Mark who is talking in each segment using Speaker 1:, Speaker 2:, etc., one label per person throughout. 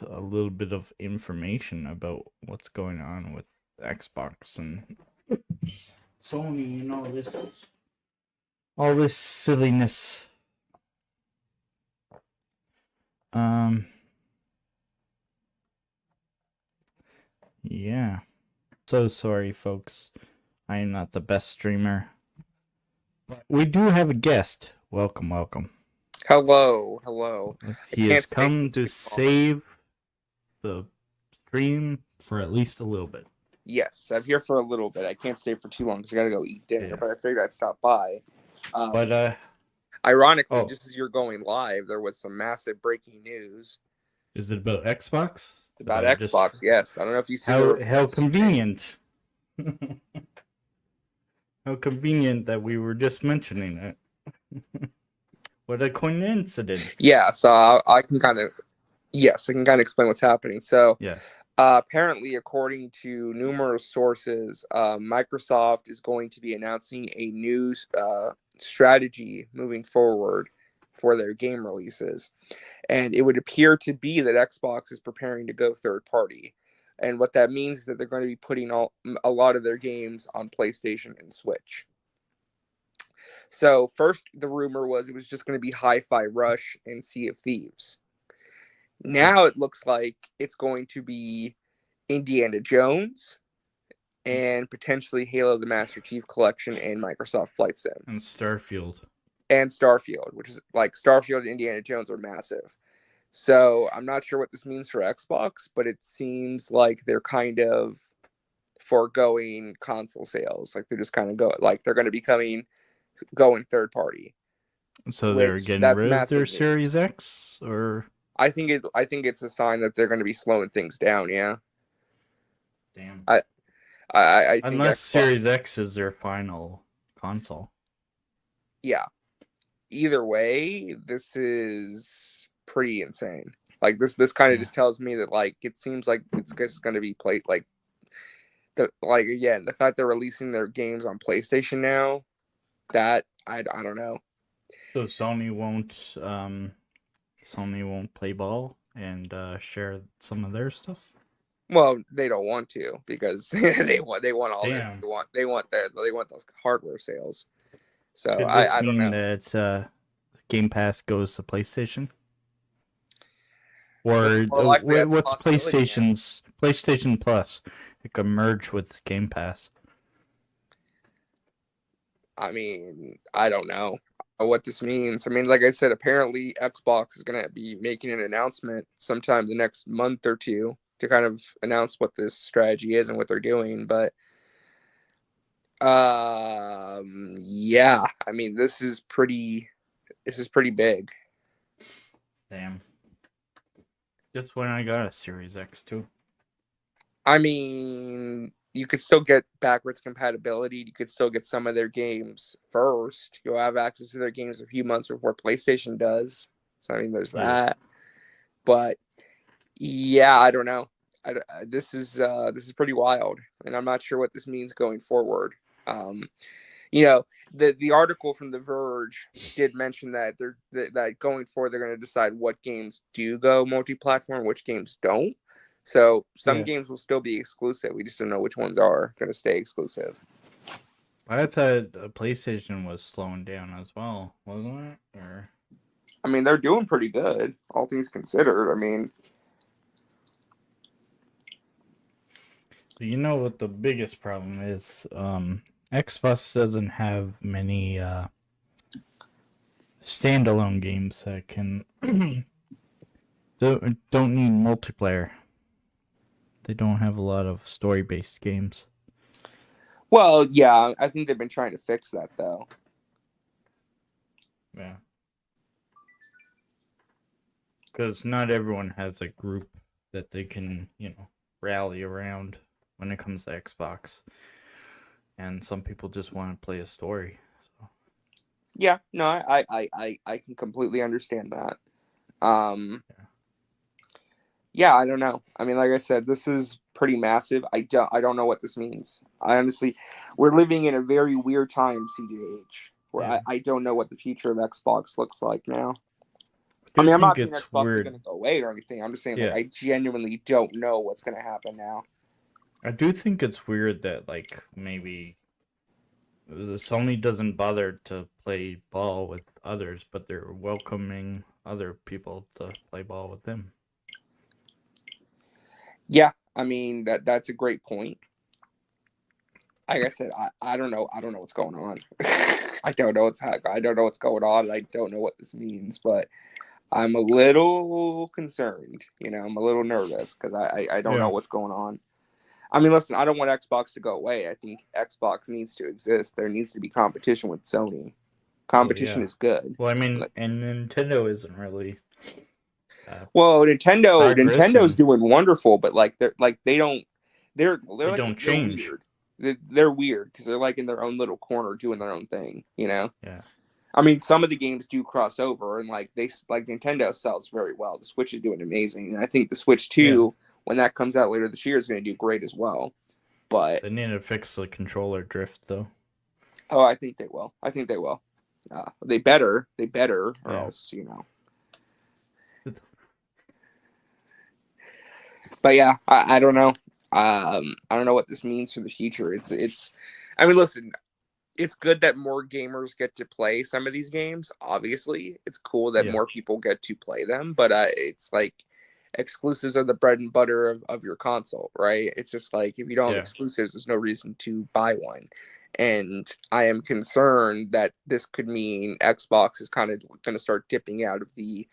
Speaker 1: a little bit of information about what's going on with Xbox and Sony and all this silliness. Yeah. So sorry, folks. I am not the best streamer. But we do have a guest. Welcome, welcome.
Speaker 2: Hello, hello.
Speaker 1: He has come to save the stream for at least a little bit.
Speaker 2: Yes, I'm here for a little bit. I can't stay for too long because I gotta go eat dinner, but I figured I'd stop by. Ironically, just as you're going live, there was some massive breaking news.
Speaker 1: Is it about Xbox?
Speaker 2: It's about Xbox, yes. I don't know if you see
Speaker 1: how convenient. How convenient that we were just mentioning it. What a coincidence.
Speaker 2: Yeah, so I can kind of explain what's happening. So apparently, according to numerous sources, Microsoft is going to be announcing a new strategy moving forward for their game releases. And it would appear to be that Xbox is preparing to go third party. And what that means is that they're going to be putting a lot of their games on PlayStation and Switch. So first, the rumor was it was just going to be Hi-Fi Rush and Sea of Thieves. Now it looks like it's going to be Indiana Jones and potentially Halo the Master Chief Collection and Microsoft Flight Sim.
Speaker 1: And Starfield.
Speaker 2: Which is like Starfield and Indiana Jones are massive. So I'm not sure what this means for Xbox, but it seems like they're kind of foregoing console sales. Like they're just kind of they're going to be going third party.
Speaker 1: So they're getting rid of their Series X, or
Speaker 2: I think it's a sign that they're going to be slowing things down. Yeah.
Speaker 1: Damn.
Speaker 2: I think
Speaker 1: unless Series X is their final console.
Speaker 2: Yeah. Either way, this is pretty insane. Like this kind of just tells me that like it seems like it's just going to be played the fact they're releasing their games on PlayStation now, that I don't know.
Speaker 1: So Sony won't play ball and share some of their stuff.
Speaker 2: Well, they don't want to because they want all they want those hardware sales. So I don't know.
Speaker 1: That Game Pass goes to PlayStation, or what's PlayStation's PlayStation Plus? It can merge with Game Pass.
Speaker 2: I mean, I don't know what this means. I mean, like I said, apparently Xbox is going to be making an announcement sometime the next month or two to kind of announce what this strategy is and what they're doing. But yeah, I mean, this is pretty big.
Speaker 1: Damn. That's when I got a Series X too.
Speaker 2: I mean, you could still get backwards compatibility. You could still get some of their games first. You'll have access to their games a few months before PlayStation does. So I mean, there's that. But yeah, I don't know. This is pretty wild, and I'm not sure what this means going forward. The article from The Verge did mention that that going forward they're going to decide what games do go multi-platform, which games don't. So some games will still be exclusive. We just don't know which ones are going to stay exclusive.
Speaker 1: I thought PlayStation was slowing down as well, wasn't it? Or
Speaker 2: I mean, they're doing pretty good, all things considered. I mean,
Speaker 1: you know what the biggest problem is? Xbox doesn't have many standalone games that can don't need multiplayer. They don't have a lot of story-based games.
Speaker 2: Well, yeah, I think they've been trying to fix that though.
Speaker 1: Yeah. Because not everyone has a group that they can, rally around when it comes to Xbox. And some people just want to play a story. So.
Speaker 2: Yeah, no, I can completely understand that. Yeah, I don't know. I mean, like I said, this is pretty massive. I don't know what this means. We're living in a very weird time, CJH, where I don't know what the future of Xbox looks like now. I mean, I'm not
Speaker 1: think
Speaker 2: saying
Speaker 1: it's
Speaker 2: Xbox is
Speaker 1: weird.
Speaker 2: going to go away or anything. I'm just saying,
Speaker 1: Yeah.
Speaker 2: like, I genuinely don't know what's going to happen now.
Speaker 1: I do think it's weird that, like, maybe Sony doesn't bother to play ball with others, but they're welcoming other people to play ball with them.
Speaker 2: Yeah, I mean that's a great point. Like I said, I don't know. I don't know what's going on. I don't know I don't know what's going on. I don't know what this means, but I'm a little concerned. You know, I'm a little nervous because I don't know what's going on. I mean, listen, I don't want Xbox to go away. I think Xbox needs to exist. There needs to be competition with Sony. Competition is good.
Speaker 1: Well, I mean, and Nintendo isn't really.
Speaker 2: Well, Nintendo's doing wonderful, but like they don't change. Weird. They're weird because they're like in their own little corner doing their own thing. You know.
Speaker 1: Yeah.
Speaker 2: I mean, some of the games do cross over, and like Nintendo sells very well. The Switch is doing amazing, and I think the Switch 2, when that comes out later this year, is going to do great as well. But
Speaker 1: they need to fix the controller drift, though.
Speaker 2: Oh, I think they will. I think they will. They better, or else, you know. But yeah, I don't know. I don't know what this means for the future. It's. I mean, listen. It's good that more gamers get to play some of these games. Obviously, it's cool that more people get to play them. But it's like exclusives are the bread and butter of your console, right? It's just like if you don't have exclusives, there's no reason to buy one. And I am concerned that this could mean Xbox is kind of going to start dipping out of the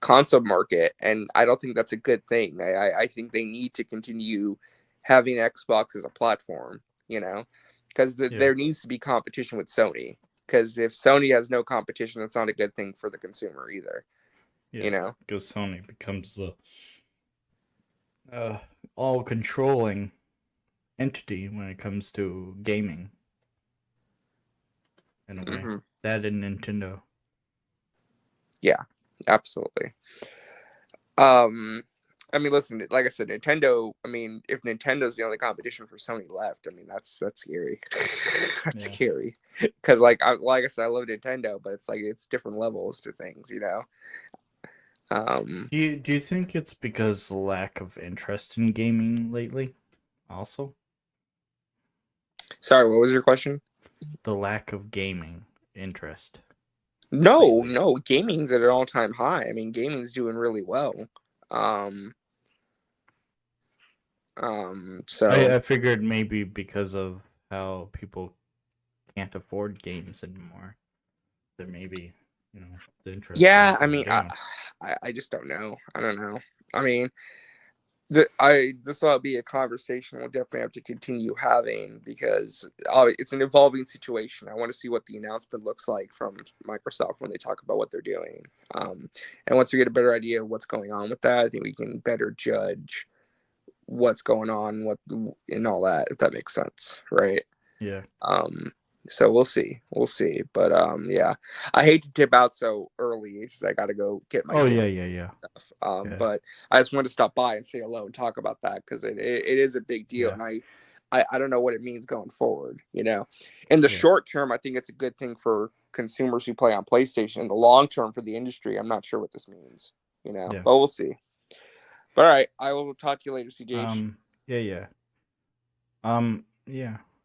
Speaker 2: console market, and I don't think that's a good thing. I think they need to continue having Xbox as a platform, you know, because there needs to be competition with Sony. Because if Sony has no competition, that's not a good thing for the consumer either.
Speaker 1: Yeah,
Speaker 2: you know,
Speaker 1: because Sony becomes the all-controlling entity when it comes to gaming. In a way, that and Nintendo.
Speaker 2: Yeah, absolutely. I mean, listen, like I said, Nintendo. I mean, if Nintendo's the only competition for Sony left, I mean, that's scary. That's scary. Because, like I said, I love Nintendo, but it's like it's different levels to things, you know.
Speaker 1: Do you think it's because the lack of interest in gaming lately? Also,
Speaker 2: sorry, what was your question?
Speaker 1: The lack of gaming interest.
Speaker 2: No, gaming's at an all-time high. I mean, gaming's doing really well. So
Speaker 1: I figured maybe because of how people can't afford games anymore, there may be, you know, the interest.
Speaker 2: Yeah, I mean, I just don't know. I don't know. I mean, this will be a conversation we'll definitely have to continue having because it's an evolving situation. I want to see what the announcement looks like from Microsoft when they talk about what they're doing. And once we get a better idea of what's going on with that, I think we can better judge what's going on, and all that, if that makes sense, right?
Speaker 1: Yeah.
Speaker 2: So we'll see. But yeah, I hate to tip out so early. It's just I got to go get my stuff. But I just wanted to stop by and say hello and talk about that because it is a big deal, and I don't know what it means going forward. You know, in the short term, I think it's a good thing for consumers who play on PlayStation. In the long term, for the industry, I'm not sure what this means. You know, but we'll see. But all right, I will talk to you later, CJH.
Speaker 1: Yeah.